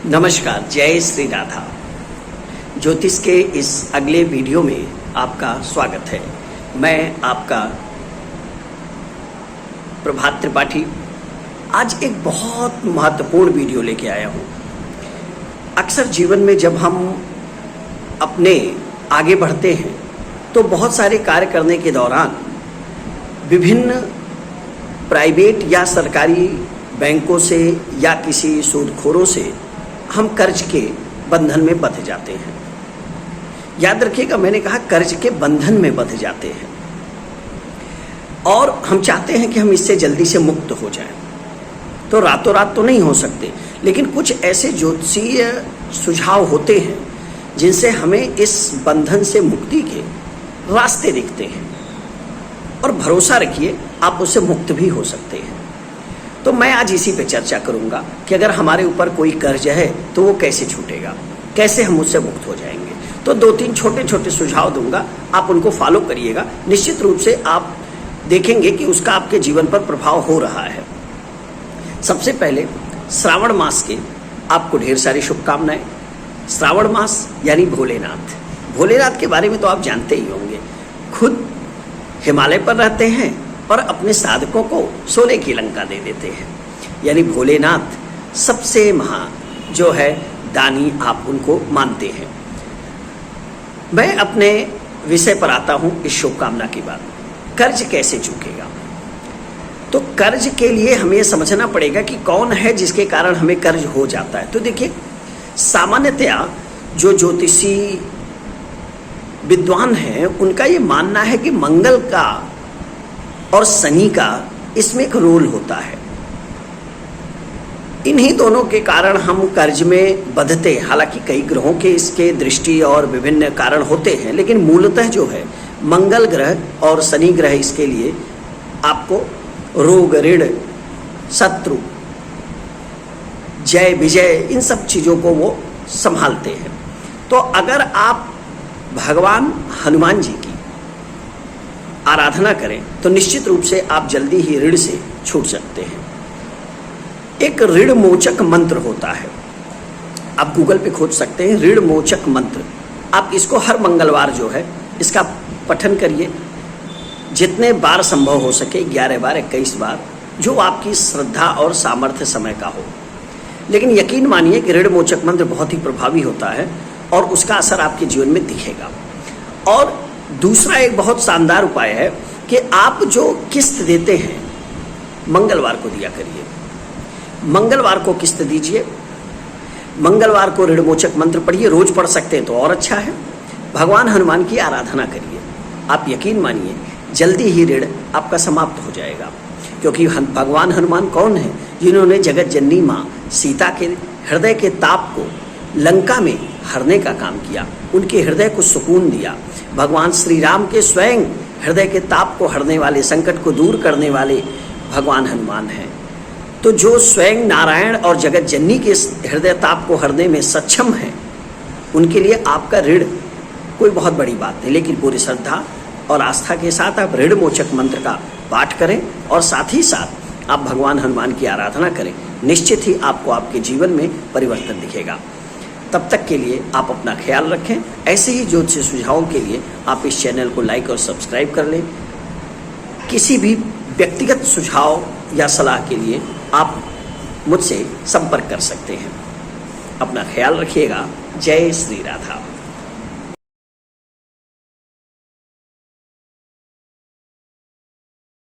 नमस्कार, जय श्री राधा। ज्योतिष के इस अगले वीडियो में आपका स्वागत है। मैं आपका प्रभात त्रिपाठी आज एक बहुत महत्वपूर्ण वीडियो लेके आया हूँ। अक्सर जीवन में जब हम अपने आगे बढ़ते हैं तो बहुत सारे कार्य करने के दौरान विभिन्न प्राइवेट या सरकारी बैंकों से या किसी सूदखोरों से हम कर्ज के बंधन में बंध जाते हैं। याद रखिएगा, मैंने कहा कर्ज के बंधन में बंध जाते हैं और हम चाहते हैं कि हम इससे जल्दी से मुक्त हो जाएं। तो रातों रात तो नहीं हो सकते, लेकिन कुछ ऐसे ज्योतिषीय सुझाव होते हैं जिनसे हमें इस बंधन से मुक्ति के रास्ते दिखते हैं और भरोसा रखिए आप उससे मुक्त भी हो सकते हैं। तो मैं आज इसी पे चर्चा करूंगा कि अगर हमारे ऊपर कोई कर्ज है तो वो कैसे छूटेगा, कैसे हम उससे मुक्त हो जाएंगे। तो 2-3 छोटे छोटे सुझाव दूंगा, आप उनको फॉलो करिएगा। निश्चित रूप से आप देखेंगे कि उसका आपके जीवन पर प्रभाव हो रहा है। सबसे पहले श्रावण मास की आपको ढेर सारी शुभकामनाएं। श्रावण मास यानी भोलेनाथ। भोलेनाथ के बारे में तो आप जानते ही होंगे। खुद हिमालय पर रहते हैं और अपने साधकों को सोने की लंका दे देते हैं। यानी भोलेनाथ सबसे महान जो है दानी, आप उनको मानते हैं। मैं अपने विषय पर आता हूं इस शुभकामना की बात। कर्ज कैसे चूकेगा? तो कर्ज के लिए हमें समझना पड़ेगा कि कौन है जिसके कारण हमें कर्ज हो जाता है। तो देखिए, सामान्यतया जो ज्योतिषी विद्वान हैं उनका ये मानना है कि मंगल का और शनि का इसमें एक रोल होता है। इन्हीं दोनों के कारण हम कर्ज में बंधते हैं। हालांकि कई ग्रहों के इसके दृष्टि और विभिन्न कारण होते हैं, लेकिन मूलतः जो है मंगल ग्रह और शनि ग्रह इसके लिए आपको रोग, ऋण, शत्रु, जय विजय, इन सब चीज़ों को वो संभालते हैं। तो अगर आप भगवान हनुमान जी की आराधना करें तो निश्चित रूप से आप जल्दी ही ऋण से छूट सकते हैं। एक ऋण मोचक मंत्र होता है, आप गूगल पे खोज सकते हैं, ऋण मोचक मंत्र। आप इसको हर मंगलवार जो है इसका पठन करिए, जितने बार संभव हो सके, 11 बार, 21 बार, जो आपकी श्रद्धा और सामर्थ्य समय का हो। लेकिन यकीन मानिए कि ऋण मोचक मंत्र बहुत ही प्रभावी होता है और उसका असर आपके जीवन में दिखेगा। और दूसरा एक बहुत शानदार उपाय है कि आप जो किस्त देते हैं मंगलवार को दिया करिए। मंगलवार को किस्त दीजिए, मंगलवार को ऋण मोचक मंत्र पढ़िए। रोज पढ़ सकते हैं तो और अच्छा है। भगवान हनुमान की आराधना करिए। आप यकीन मानिए जल्दी ही ऋण आपका समाप्त हो जाएगा। क्योंकि भगवान हनुमान कौन है? जिन्होंने जगत जननी माँ सीता के हृदय के ताप को लंका में हरने का काम किया, उनके हृदय को सुकून दिया। भगवान श्री राम के स्वयं हृदय के ताप को हरने वाले, संकट को दूर करने वाले भगवान हनुमान हैं। तो जो स्वयं नारायण और जगत जननी के हृदय ताप को हरने में सक्षम हैं, उनके लिए आपका ऋण कोई बहुत बड़ी बात नहीं। लेकिन पूरी श्रद्धा और आस्था के साथ आप ऋण मोचक मंत्र का पाठ करें और साथ ही साथ आप भगवान हनुमान की आराधना करें। निश्चित ही आपको आपके जीवन में परिवर्तन दिखेगा। तब तक के लिए आप अपना ख्याल रखें। ऐसे ही ज्योतिष सुझावों के लिए आप इस चैनल को लाइक और सब्सक्राइब कर लें। किसी भी व्यक्तिगत सुझाव या सलाह के लिए आप मुझसे संपर्क कर सकते हैं। अपना ख्याल रखिएगा। जय श्री राधा।